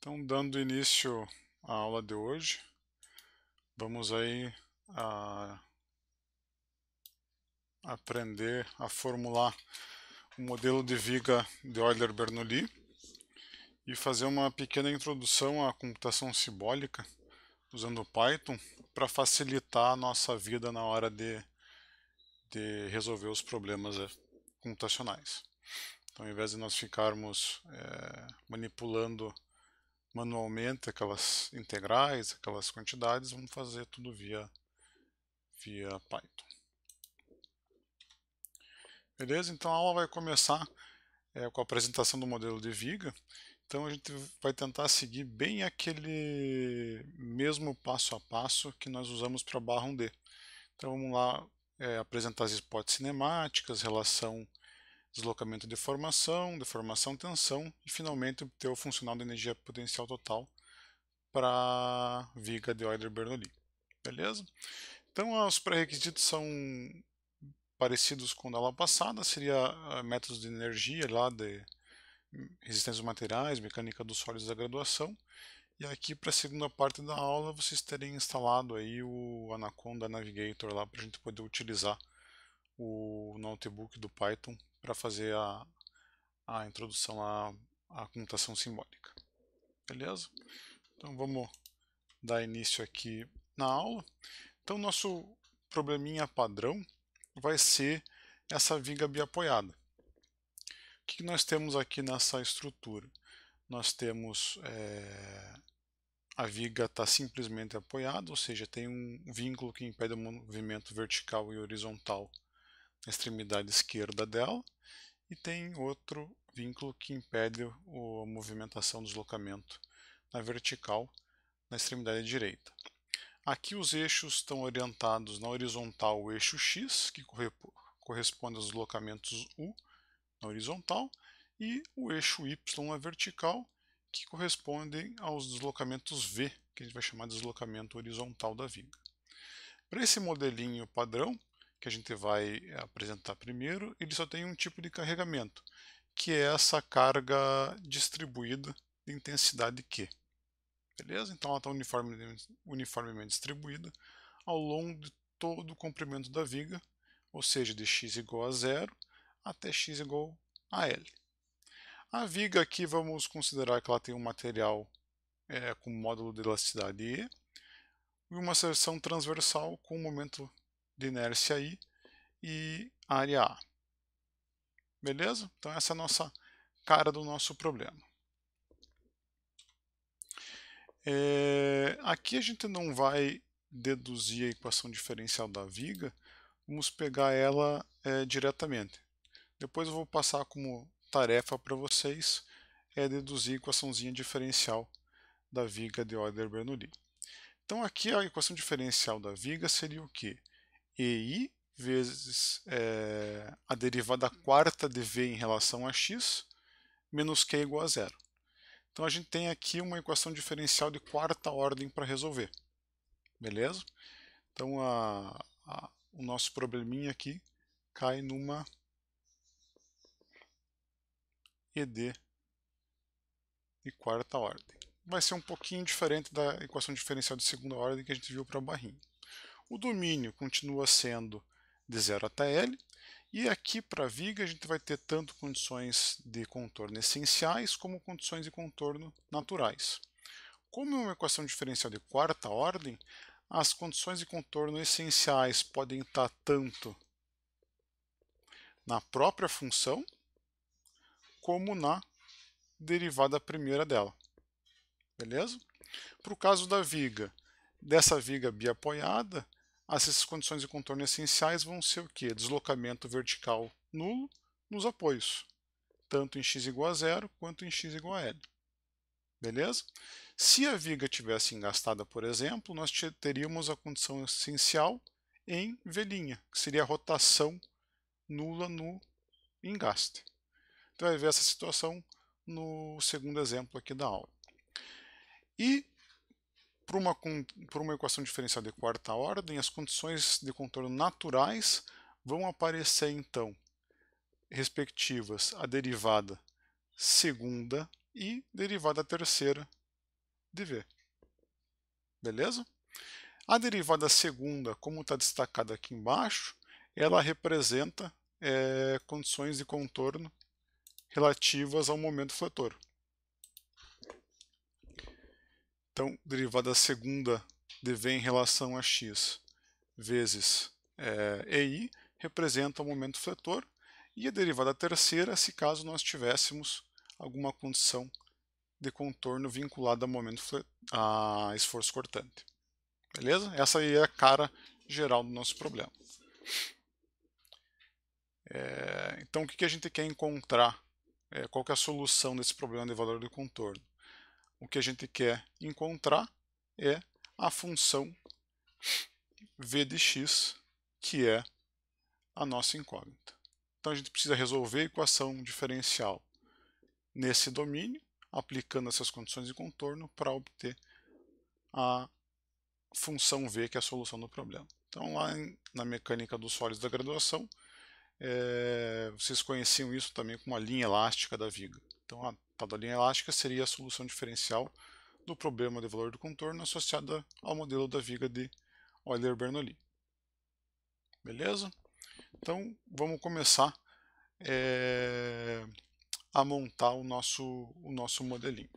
Então, dando início à aula de hoje, vamos aí aprender a formular o modelo de viga de Euler-Bernoulli e fazer uma pequena introdução à computação simbólica usando o Python para facilitar a nossa vida na hora de resolver os problemas computacionais. Então, ao invés de nós ficarmos manipulando manualmente aquelas integrais, aquelas quantidades, vamos fazer tudo via Python. Beleza? Então a aula vai começar com a apresentação do modelo de viga. Então a gente vai tentar seguir bem aquele mesmo passo a passo que nós usamos para a barra 1D. Então vamos lá apresentar as hipóteses cinemáticas, relação deslocamento de deformação, tensão e finalmente obter o funcional da energia potencial total para a viga de Euler-Bernoulli. Beleza? Então os pré-requisitos são parecidos com a aula passada, seria métodos de energia lá de resistência dos materiais, mecânica dos sólidos da graduação. E aqui para a segunda parte da aula vocês terem instalado aí o Anaconda Navigator lá para a gente poder utilizar o notebook do Python para fazer a introdução à computação simbólica. Beleza? Então vamos dar início aqui na aula. Então nosso probleminha padrão vai ser essa viga biapoiada. O que nós temos aqui nessa estrutura? Nós temos a viga está simplesmente apoiada, ou seja, tem um vínculo que impede o movimento vertical e horizontal na extremidade esquerda dela, e tem outro vínculo que impede a movimentação, deslocamento na vertical na extremidade direita. Aqui os eixos estão orientados na horizontal, o eixo X, que corresponde aos deslocamentos U na horizontal, e o eixo Y na vertical, que corresponde aos deslocamentos V, que a gente vai chamar de deslocamento horizontal da viga. Para esse modelinho padrão, que a gente vai apresentar primeiro, ele só tem um tipo de carregamento, que é essa carga distribuída de intensidade Q. Beleza? Então ela está uniformemente distribuída ao longo de todo o comprimento da viga, ou seja, de x igual a 0 até x igual a L. A viga aqui vamos considerar que ela tem um material com módulo de elasticidade E e uma seção transversal com momento de inércia I e área A. Beleza? Então essa é a nossa cara do nosso problema. Aqui a gente não vai deduzir a equação diferencial da viga, vamos pegar ela diretamente. Depois eu vou passar como tarefa para vocês deduzir a equaçãozinha diferencial da viga de Euler-Bernoulli. Então aqui a equação diferencial da viga seria o quê? EI vezes a derivada quarta de V em relação a x menos Q igual a 0. Então a gente tem aqui uma equação diferencial de quarta ordem para resolver. Beleza? Então o nosso probleminha aqui cai numa ED de quarta ordem. Vai ser um pouquinho diferente da equação diferencial de segunda ordem que a gente viu para a barrinha. O domínio continua sendo de 0 até L. E aqui para a viga a gente vai ter tanto condições de contorno essenciais como condições de contorno naturais. Como é uma equação diferencial de quarta ordem, as condições de contorno essenciais podem estar tanto na própria função como na derivada primeira dela. Beleza? Para o caso da viga, dessa viga biapoiada, essas condições de contorno essenciais vão ser o quê? Deslocamento vertical nulo nos apoios, tanto em x igual a 0 quanto em x igual a L. Beleza? Se a viga tivesse engastada, por exemplo, nós teríamos a condição essencial em V', que seria a rotação nula no engaste. Então vai ver essa situação no segundo exemplo aqui da aula. E para uma equação diferencial de quarta ordem, as condições de contorno naturais vão aparecer então respectivas a derivada segunda e derivada terceira dv. Beleza? A derivada segunda, como está destacada aqui embaixo, ela representa condições de contorno relativas ao momento fletor. Então, derivada segunda dv em relação a x vezes EI representa o momento fletor, e a derivada terceira se caso nós tivéssemos alguma condição de contorno vinculada ao momento a esforço cortante. Beleza? Essa aí é a cara geral do nosso problema. Então, o que a gente quer encontrar? Qual que é a solução desse problema de valor de contorno? O que a gente quer encontrar é a função v de x, que é a nossa incógnita. Então, a gente precisa resolver a equação diferencial nesse domínio, aplicando essas condições de contorno para obter a função v, que é a solução do problema. Então, lá na mecânica dos sólidos da graduação, vocês conheciam isso também como a linha elástica da viga. Então, a tal da linha elástica seria a solução diferencial do problema de valor do contorno associada ao modelo da viga de Euler-Bernoulli. Beleza? Então, vamos começar a montar o nosso modelinho.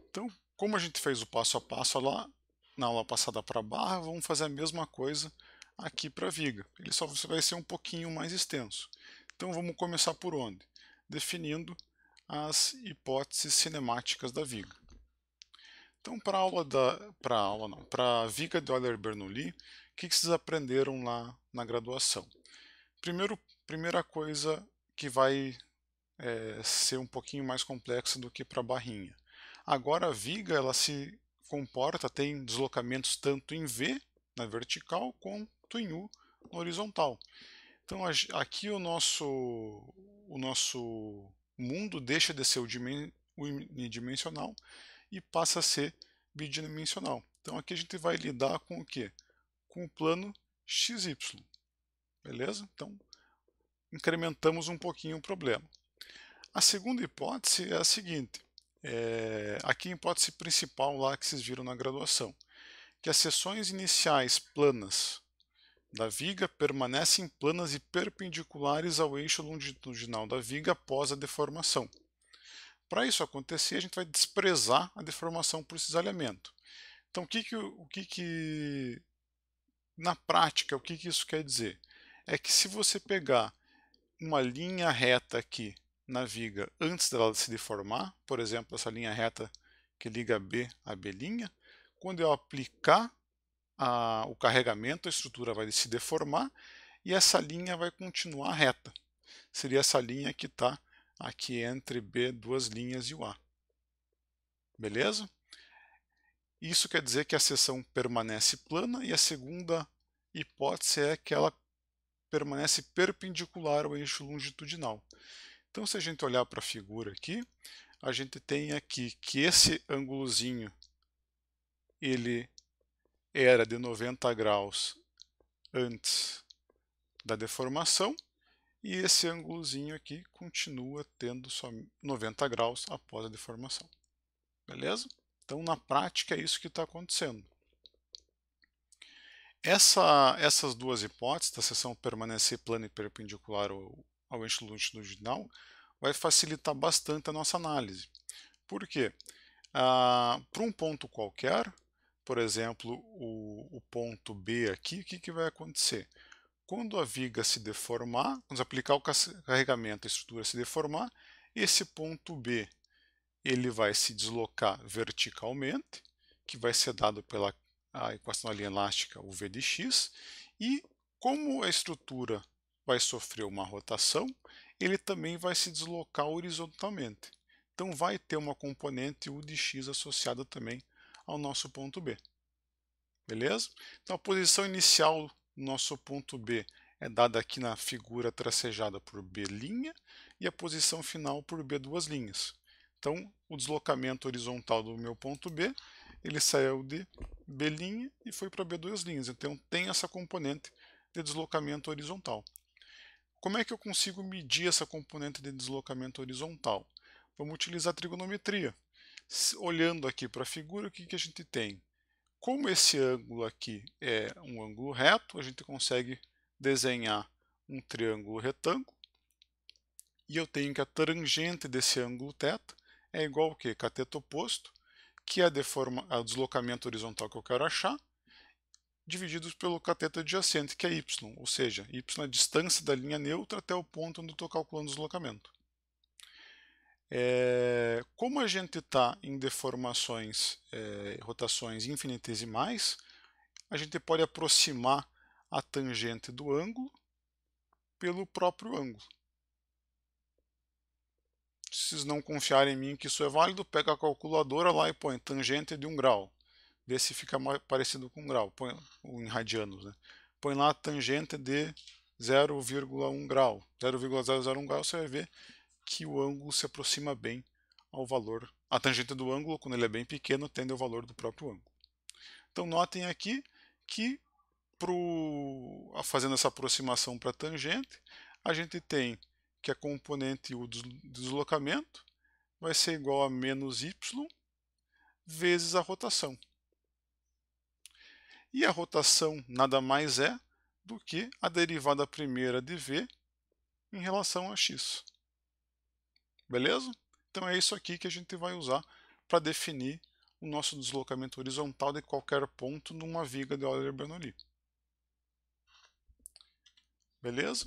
Então, como a gente fez o passo a passo lá na aula passada para a barra, vamos fazer a mesma coisa aqui para a viga. Ele só vai ser um pouquinho mais extenso. Então, vamos começar por onde? Definindo as hipóteses cinemáticas da viga. Então, para a viga de Euler-Bernoulli, o que vocês aprenderam lá na graduação? Primeira coisa que vai ser um pouquinho mais complexa do que para a barrinha. Agora a viga ela se comporta, tem deslocamentos tanto em V, na vertical, quanto em U, na horizontal. Então aqui o nosso mundo deixa de ser unidimensional e passa a ser bidimensional. Então aqui a gente vai lidar com o quê? Com o plano XY. Beleza? Então incrementamos um pouquinho o problema. A segunda hipótese é a seguinte, aqui a hipótese principal lá que vocês viram na graduação, que as seções iniciais planas da viga permanecem planas e perpendiculares ao eixo longitudinal da viga após a deformação. Para isso acontecer, a gente vai desprezar a deformação por cisalhamento. Então, na prática, o que isso quer dizer? É que se você pegar uma linha reta aqui na viga antes dela se deformar, por exemplo, essa linha reta que liga B a B', quando eu aplicar o carregamento, a estrutura vai se deformar e essa linha vai continuar reta. Seria essa linha que está aqui entre B, duas linhas e o A. Beleza? Isso quer dizer que a seção permanece plana e a segunda hipótese é que ela permanece perpendicular ao eixo longitudinal. Então, se a gente olhar para a figura aqui, a gente tem aqui que esse ângulozinho ele era de 90 graus antes da deformação e esse ângulozinho aqui continua tendo só 90 graus após a deformação. Beleza? Então, na prática, é isso que está acontecendo. Essas duas hipóteses, da seção permanecer plana e perpendicular ao eixo longitudinal, vai facilitar bastante a nossa análise. Por quê? Para um ponto qualquer, por exemplo, o ponto B aqui, o que vai acontecer? Quando a viga se deformar, quando aplicar o carregamento, a estrutura se deformar, esse ponto B ele vai se deslocar verticalmente, que vai ser dado pela equação da linha elástica, o V de x, e como a estrutura vai sofrer uma rotação, ele também vai se deslocar horizontalmente. Então vai ter uma componente U de x associada também ao nosso ponto B. Beleza? Então a posição inicial do nosso ponto B é dada aqui na figura tracejada por B' e a posição final por B duas linhas. Então o deslocamento horizontal do meu ponto B, ele saiu de B' e foi para B duas linhas. Então tem essa componente de deslocamento horizontal. Como é que eu consigo medir essa componente de deslocamento horizontal? Vamos utilizar a trigonometria. Olhando aqui para a figura, o que que a gente tem? Como esse ângulo aqui é um ângulo reto, a gente consegue desenhar um triângulo retângulo, e eu tenho que a tangente desse ângulo θ é igual ao quê? Cateto oposto, que é o deslocamento horizontal que eu quero achar, divididos pelo cateto adjacente, que é y, ou seja, y é a distância da linha neutra até o ponto onde eu estou calculando o deslocamento. Como a gente está em deformações, rotações infinitesimais, a gente pode aproximar a tangente do ângulo pelo próprio ângulo. Se vocês não confiarem em mim que isso é válido, pega a calculadora lá e põe tangente de 1 grau. Vê se fica mais parecido com 1 grau, põe em radianos, né? Põe lá a tangente de 0,1 grau, 0,001 grau, você vai ver que o ângulo se aproxima bem ao valor. A tangente do ângulo, quando ele é bem pequeno, tende ao valor do próprio ângulo. Então notem aqui que, fazendo essa aproximação para a tangente, a gente tem que a componente U do deslocamento vai ser igual a menos y vezes a rotação. E a rotação nada mais é do que a derivada primeira de v em relação a x. Beleza? Então é isso aqui que a gente vai usar para definir o nosso deslocamento horizontal de qualquer ponto numa viga de Euler-Bernoulli. Beleza?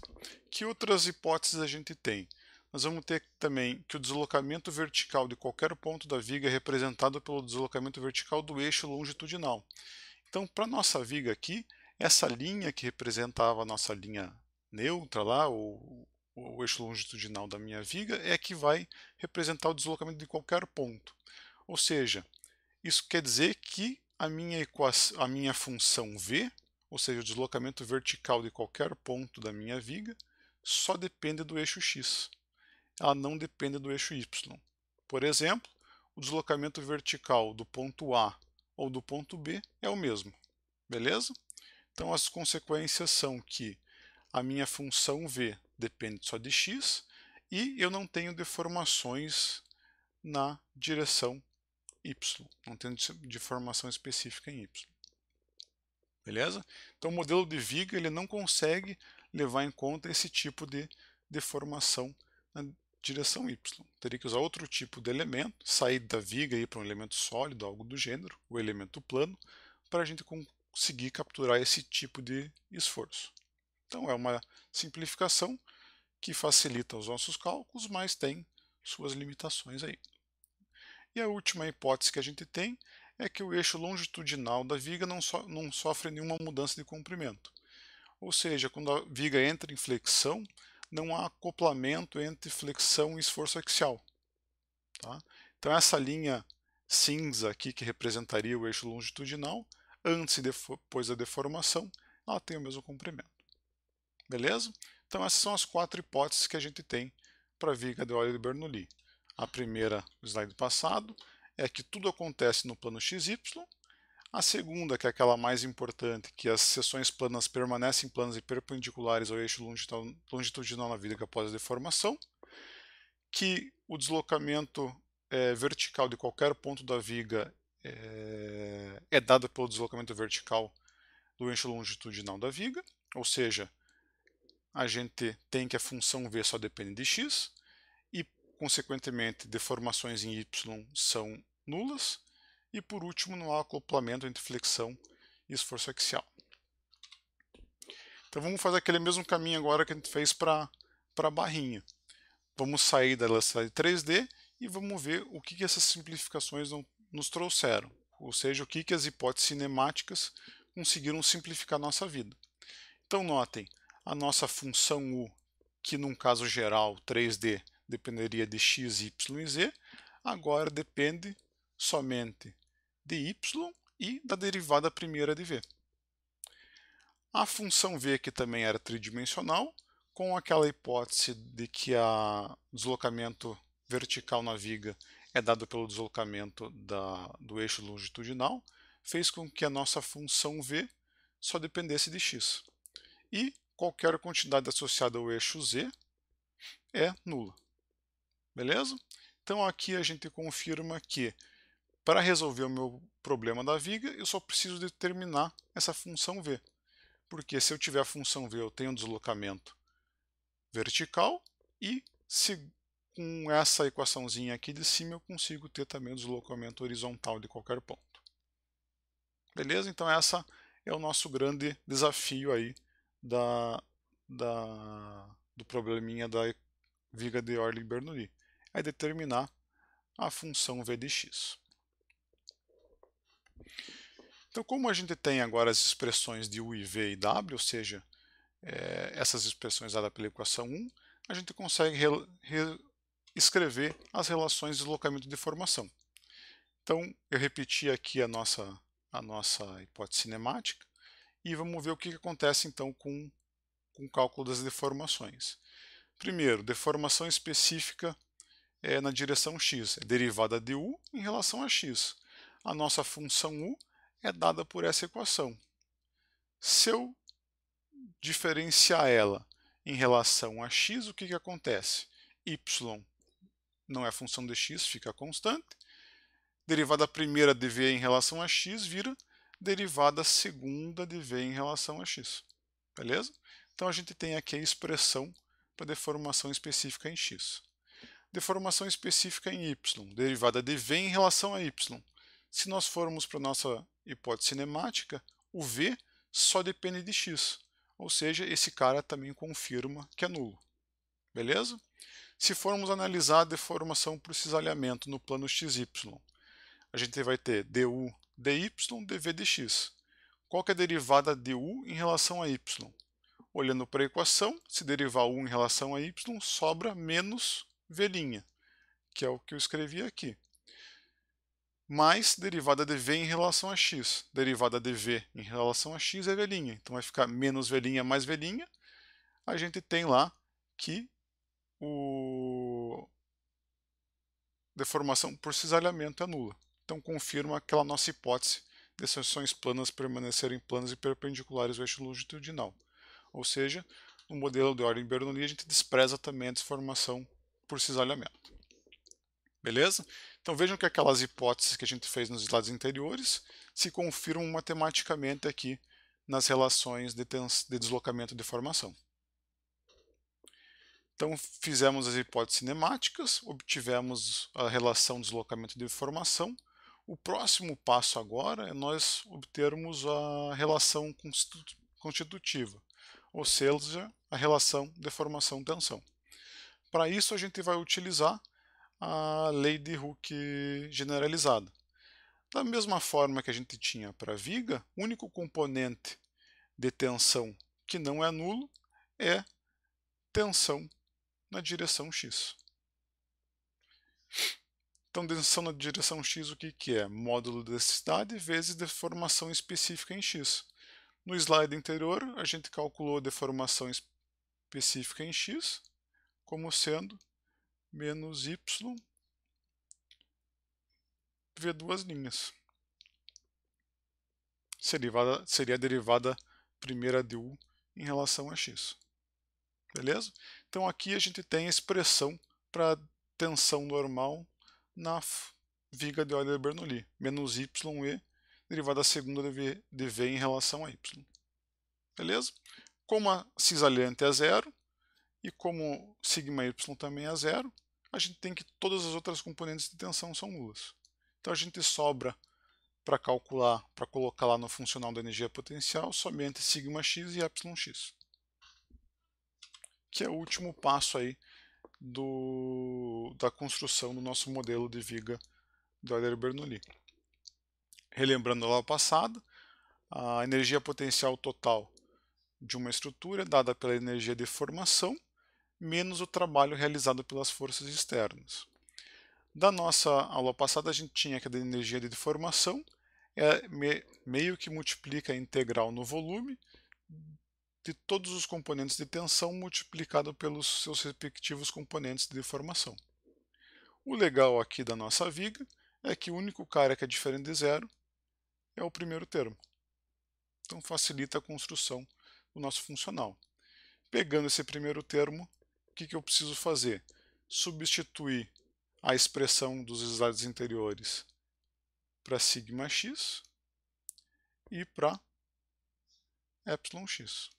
Que outras hipóteses a gente tem? Nós vamos ter também que o deslocamento vertical de qualquer ponto da viga é representado pelo deslocamento vertical do eixo longitudinal. Então, para a nossa viga aqui, essa linha que representava a nossa linha neutra lá, o eixo longitudinal da minha viga, é que vai representar o deslocamento de qualquer ponto. Ou seja, isso quer dizer que a minha função v, ou seja, o deslocamento vertical de qualquer ponto da minha viga, só depende do eixo x. Ela não depende do eixo y. Por exemplo, o deslocamento vertical do ponto A ou do ponto B é o mesmo. Beleza? Então as consequências são que a minha função v depende só de x e eu não tenho deformações na direção y, não tenho deformação específica em y. Beleza? Então o modelo de viga ele não consegue levar em conta esse tipo de deformação na direção y. Teria que usar outro tipo de elemento, sair da viga e ir para um elemento sólido, algo do gênero, o elemento plano, para a gente conseguir capturar esse tipo de esforço. Então é uma simplificação que facilita os nossos cálculos, mas tem suas limitações aí. E a última hipótese que a gente tem é que o eixo longitudinal da viga não sofre nenhuma mudança de comprimento. Ou seja, quando a viga entra em flexão, não há acoplamento entre flexão e esforço axial. Tá? Então essa linha cinza aqui, que representaria o eixo longitudinal, antes e depois da deformação, ela tem o mesmo comprimento. Beleza? Então essas são as 4 hipóteses que a gente tem para a viga de Euler-Bernoulli. A primeira, no slide passado, é que tudo acontece no plano XY. A segunda, que é aquela mais importante, que as seções planas permanecem planas e perpendiculares ao eixo longitudinal na viga após a deformação. Que o deslocamento vertical de qualquer ponto da viga é dado pelo deslocamento vertical do eixo longitudinal da viga, ou seja, a gente tem que a função v só depende de x, e, consequentemente, deformações em y são nulas, e, por último, não há acoplamento entre flexão e esforço axial. Então vamos fazer aquele mesmo caminho agora que a gente fez para a barrinha. Vamos sair da elasticidade 3D e vamos ver o que essas simplificações nos trouxeram, ou seja, o que as hipóteses cinemáticas conseguiram simplificar a nossa vida. Então notem, a nossa função U, que num caso geral 3D dependeria de x, y e z, agora depende somente de y e da derivada primeira de v. A função v, que também era tridimensional, com aquela hipótese de que o deslocamento vertical na viga é dado pelo deslocamento do eixo longitudinal, fez com que a nossa função v só dependesse de x. E qualquer quantidade associada ao eixo z é nula. Beleza? Então aqui a gente confirma que para resolver o meu problema da viga, eu só preciso determinar essa função v. Porque se eu tiver a função v, eu tenho um deslocamento vertical e se com essa equaçãozinha aqui de cima eu consigo ter também o deslocamento horizontal de qualquer ponto. Beleza? Então essa é o nosso grande desafio aí do probleminha da viga de Euler-Bernoulli. É determinar a função v de x. Então, como a gente tem agora as expressões de u e v e w, ou seja, essas expressões dadas pela equação 1, a gente consegue escrever as relações de deslocamento e deformação. Então, eu repeti aqui a nossa hipótese cinemática e vamos ver o que acontece então com o cálculo das deformações. Primeiro, deformação específica na direção x, é derivada de u em relação a x. A nossa função u é dada por essa equação. Se eu diferenciar ela em relação a x, o que acontece? Y não é função de x, fica constante. Derivada primeira de v em relação a x vira derivada segunda de v em relação a x. Beleza? Então a gente tem aqui a expressão para deformação específica em x. Deformação específica em y, derivada de v em relação a y. Se nós formos para a nossa hipótese cinemática, o v só depende de x. Ou seja, esse cara também confirma que é nulo. Beleza? Se formos analisar a deformação por cisalhamento no plano xy, a gente vai ter du dy dv dx. Qual que é a derivada de u em relação a y? Olhando para a equação, se derivar u em relação a y, sobra menos v', que é o que eu escrevi aqui. Mais derivada de v em relação a x. Derivada de v em relação a x é v'. Então vai ficar menos v' mais v'. A gente tem lá que deformação por cisalhamento é nula. Então confirma aquela nossa hipótese de seções planas permanecerem planas e perpendiculares ao eixo longitudinal. Ou seja, no modelo de Euler-Bernoulli a gente despreza também a deformação por cisalhamento. Beleza? Então vejam que aquelas hipóteses que a gente fez nos slides anteriores se confirmam matematicamente aqui nas relações de deslocamento e deformação. Então fizemos as hipóteses cinemáticas, obtivemos a relação deslocamento e deformação. O próximo passo agora é nós obtermos a relação constitutiva, ou seja, a relação deformação-tensão. Para isso a gente vai utilizar a lei de Hooke generalizada. Da mesma forma que a gente tinha para a viga, o único componente de tensão que não é nulo é tensão na direção x. Então, tensão na direção x, o que é? Módulo de elasticidade vezes deformação específica em x. No slide anterior, a gente calculou a deformação específica em x como sendo menos y v duas linhas. Seria a derivada primeira de u em relação a x. Beleza? Então aqui a gente tem a expressão para tensão normal na viga de Euler-Bernoulli, menos ye derivada segunda de v em relação a y. Beleza? Como a cisalhante é zero e como sigma y também é zero, a gente tem que todas as outras componentes de tensão são nulas. Então a gente sobra para calcular, para colocar lá no funcional da energia potencial, somente σx e εx, que é o último passo aí da construção do nosso modelo de viga de Euler-Bernoulli. Relembrando a aula passada, a energia potencial total de uma estrutura é dada pela energia de formação menos o trabalho realizado pelas forças externas. Da nossa aula passada, a gente tinha que a energia de deformação meio que multiplica a integral no volume de todos os componentes de tensão multiplicado pelos seus respectivos componentes de deformação. O legal aqui da nossa viga é que o único cara que é diferente de zero é o primeiro termo. Então facilita a construção do nosso funcional. Pegando esse primeiro termo, o que eu preciso fazer? Substituir a expressão dos slides anteriores para σx e para εx.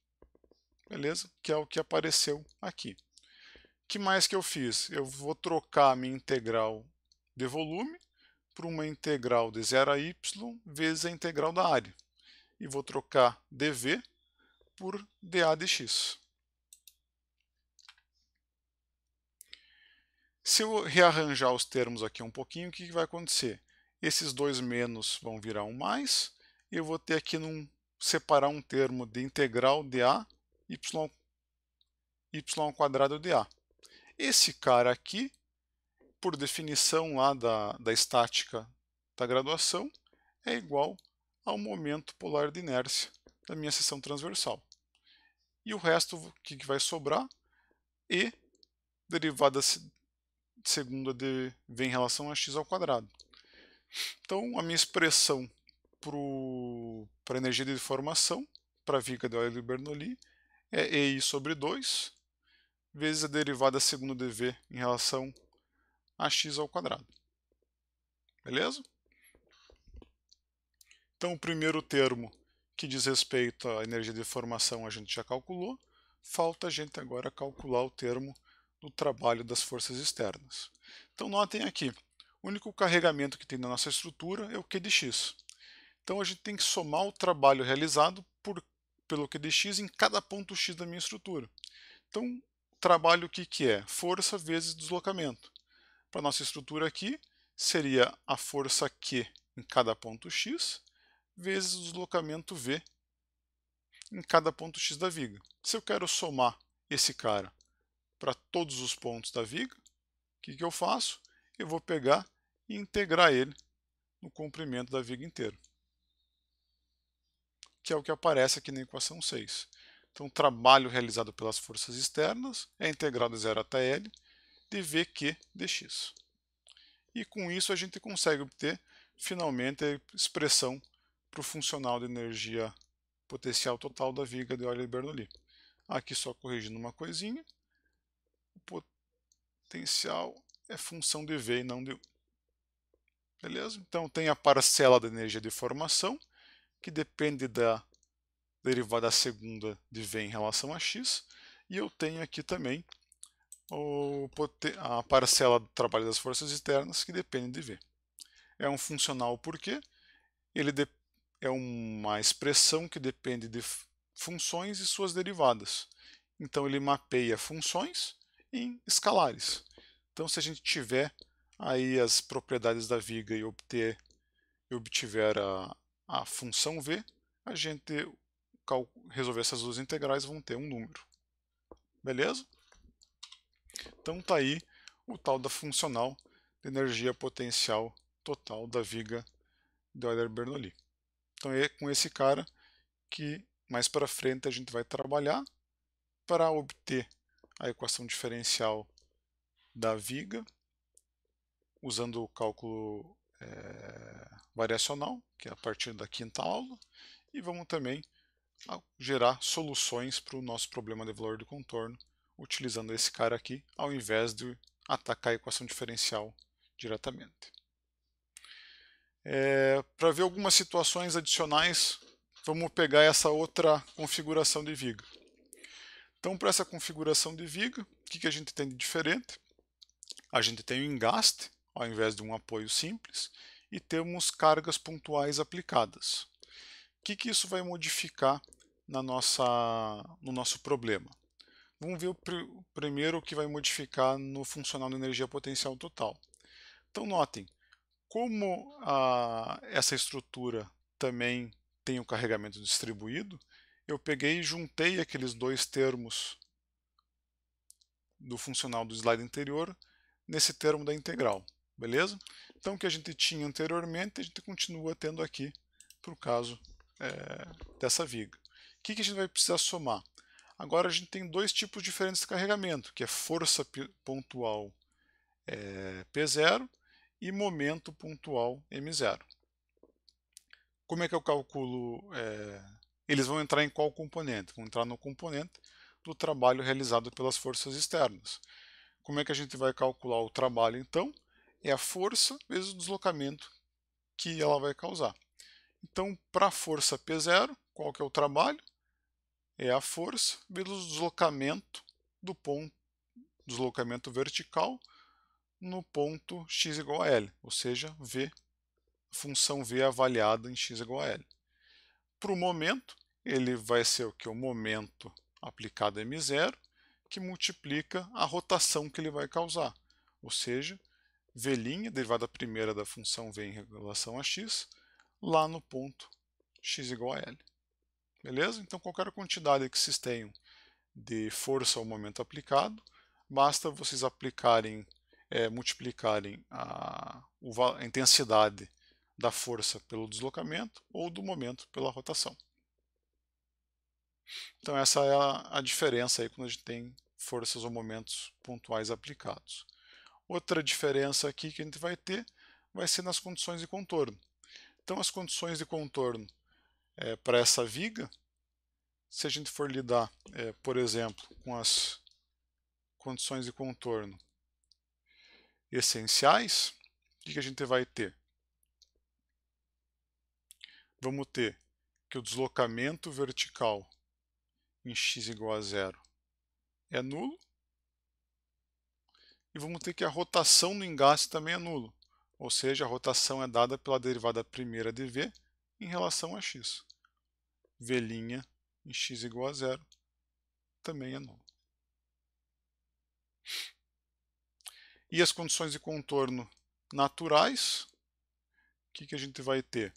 Beleza? Que é o que apareceu aqui. O que mais que eu fiz? Eu vou trocar a minha integral de volume por uma integral de 0 a y vezes a integral da área. E vou trocar dv por dA de x. Se eu rearranjar os termos aqui um pouquinho, o que vai acontecer? Esses dois menos vão virar um mais, e eu vou ter aqui separar um termo de integral dA y ao quadrado dA. Esse cara aqui, por definição lá da estática da graduação, é igual ao momento polar de inércia da minha seção transversal. E o resto, o que vai sobrar? E derivada segunda de v em relação a x ao quadrado. Então, a minha expressão para a energia de deformação, para a viga de Euler-Bernoulli, é EI sobre 2, vezes a derivada segunda de v em relação a x ao quadrado. Beleza? Então, o primeiro termo, que diz respeito à energia de deformação, a gente já calculou. Falta a gente agora calcular o termo do trabalho das forças externas. Então, notem aqui, o único carregamento que tem na nossa estrutura é o Q de x. Então, a gente tem que somar o trabalho realizado pelo Q de x em cada ponto x da minha estrutura. Então, o trabalho o que é? Força vezes deslocamento. Para a nossa estrutura aqui, seria a força Q em cada ponto x, vezes o deslocamento V em cada ponto x da viga. Se eu quero somar esse cara para todos os pontos da viga, o que eu faço? Eu vou pegar e integrar ele no comprimento da viga inteira, que é o que aparece aqui na equação 6. Então, o trabalho realizado pelas forças externas é integral de 0 até L de Vq dx. E com isso a gente consegue obter, finalmente, a expressão para o funcional de energia potencial total da viga de Euler-Bernoulli. Aqui só corrigindo uma coisinha, o potencial é função de V e não de U. Beleza? Então tem a parcela da energia de formação, que depende da derivada segunda de V em relação a x, e eu tenho aqui também a parcela do trabalho das forças externas, que depende de V. É um funcional porque ele é uma expressão que depende de funções e suas derivadas. Então ele mapeia funções em escalares. Então, se a gente tiver aí as propriedades da viga e obtiver a função v, a gente resolver essas duas integrais vão ter um número. Beleza? Então tá aí o tal da funcional de energia potencial total da viga de Euler-Bernoulli. Então é com esse cara que mais para frente a gente vai trabalhar para obter a equação diferencial da viga usando o cálculo variacional, que é a partir da quinta aula, e vamos também gerar soluções para o nosso problema de valor de contorno utilizando esse cara aqui, ao invés de atacar a equação diferencial diretamente. Para ver algumas situações adicionais, vamos pegar essa outra configuração de viga. Então, para essa configuração de viga, o que a gente tem de diferente? A gente tem o engaste, ao invés de um apoio simples, e temos cargas pontuais aplicadas. O que isso vai modificar no nosso problema? Vamos ver primeiro o que vai modificar no funcional de energia potencial total. Então, notem, como essa estrutura também tem o carregamento distribuído, eu peguei e juntei aqueles dois termos do funcional do slide anterior nesse termo da integral, beleza? Então, o que a gente tinha anteriormente, a gente continua tendo aqui para o caso dessa viga. O que a gente vai precisar somar? Agora a gente tem dois tipos diferentes de carregamento, que é força pontual P0 e momento pontual M0. Como é que eu calculo? Eles vão entrar em qual componente? Vão entrar no componente do trabalho realizado pelas forças externas. Como é que a gente vai calcular o trabalho, então? É a força vezes o deslocamento que ela vai causar. Então, para a força P0, qual que é o trabalho? É a força vezes o deslocamento do ponto, deslocamento vertical no ponto x igual a L, ou seja, V, função V avaliada em x igual a L. Para o momento, ele vai ser o que? O momento aplicado a M0, que multiplica a rotação que ele vai causar, ou seja, V', derivada primeira da função V em relação a x, lá no ponto x igual a L. Beleza? Então, qualquer quantidade que vocês tenham de força ao momento aplicado, basta vocês aplicarem, multiplicarem a intensidade da força pelo deslocamento ou do momento pela rotação. Então essa é a diferença aí quando a gente tem forças ou momentos pontuais aplicados. Outra diferença aqui que a gente vai ter vai ser nas condições de contorno. Então as condições de contorno para essa viga, se a gente for lidar, por exemplo, com as condições de contorno essenciais, o que a gente vai ter? Vamos ter que o deslocamento vertical em x igual a zero é nulo, e vamos ter que a rotação no engaste também é nulo, ou seja, a rotação é dada pela derivada primeira de v em relação a x. V' em x igual a zero também é nulo. E as condições de contorno naturais, o que a gente vai ter?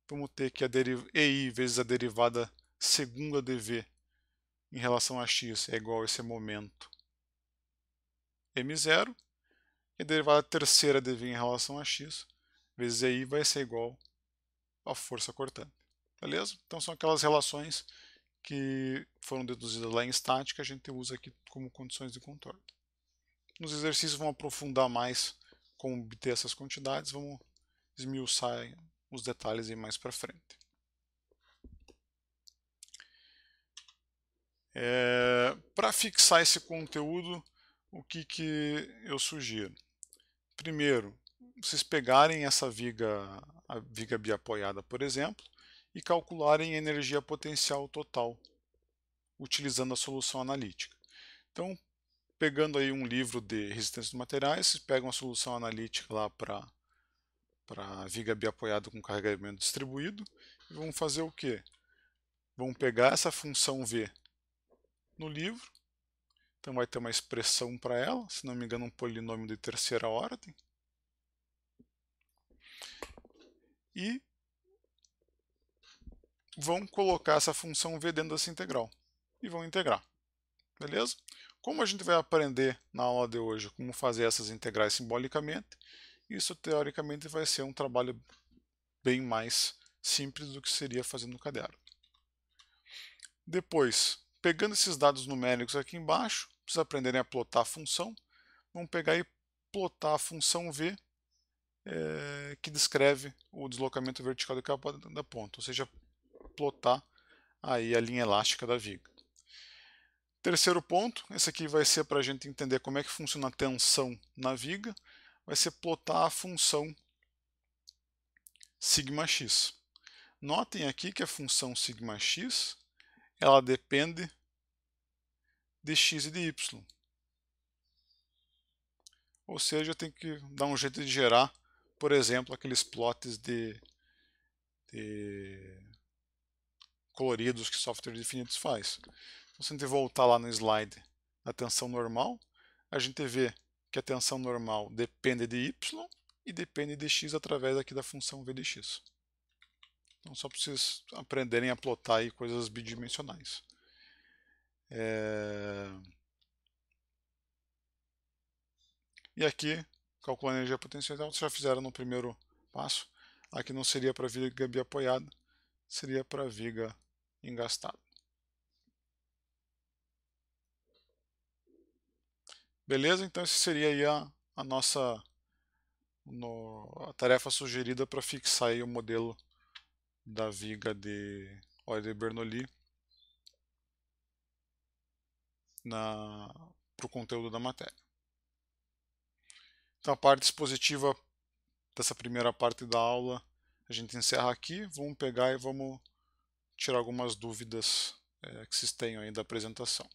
Vamos ter que a EI vezes a derivada segunda de v em relação a x é igual a esse momento m0, e a derivada terceira de v em relação a x vezes EI vai ser igual à força cortante. Beleza? Então são aquelas relações que foram deduzidas lá em estática, a gente usa aqui como condições de contorno. Nos exercícios vamos aprofundar mais como obter essas quantidades, vamos esmiuçar os detalhes aí mais para frente. Para fixar esse conteúdo, o que eu sugiro? Primeiro, vocês pegarem essa viga, a viga biapoiada, por exemplo, e calcularem a energia potencial total, utilizando a solução analítica. Então, pegando aí um livro de resistência dos materiais, vocês pegam a solução analítica lá para a viga biapoiada com carregamento distribuído, e vão fazer o quê? Vão pegar essa função V no livro, então vai ter uma expressão para ela, se não me engano um polinômio de terceira ordem, e vão colocar essa função V dentro dessa integral, e vão integrar, beleza? Como a gente vai aprender na aula de hoje como fazer essas integrais simbolicamente, isso teoricamente vai ser um trabalho bem mais simples do que seria fazendo no caderno. Depois, pegando esses dados numéricos aqui embaixo, para vocês aprenderem a plotar a função, vamos pegar e plotar a função V, que descreve o deslocamento vertical de cada da ponta, ou seja, plotar aí a linha elástica da viga. Terceiro ponto, esse aqui vai ser para a gente entender como é que funciona a tensão na viga, vai ser plotar a função σx. Notem aqui que a função σx, ela depende de x e de y. Ou seja, eu tenho que dar um jeito de gerar, por exemplo, aqueles plots de coloridos que software definidos faz. Então, se a gente voltar lá no slide da tensão normal, a gente vê que a tensão normal depende de y e depende de x através aqui da função v de x. Então, só para vocês aprenderem a plotar aí coisas bidimensionais. E aqui, calculando a energia potencial, vocês já fizeram no primeiro passo. Aqui não seria para viga biapoiada, seria para viga engastada. Beleza? Então, essa seria aí a nossa a tarefa sugerida para fixar aí o modelo da viga de Euler-Bernoulli para o conteúdo da matéria. Então, a parte expositiva dessa primeira parte da aula a gente encerra aqui. Vamos pegar e vamos tirar algumas dúvidas que vocês tenham aí da apresentação.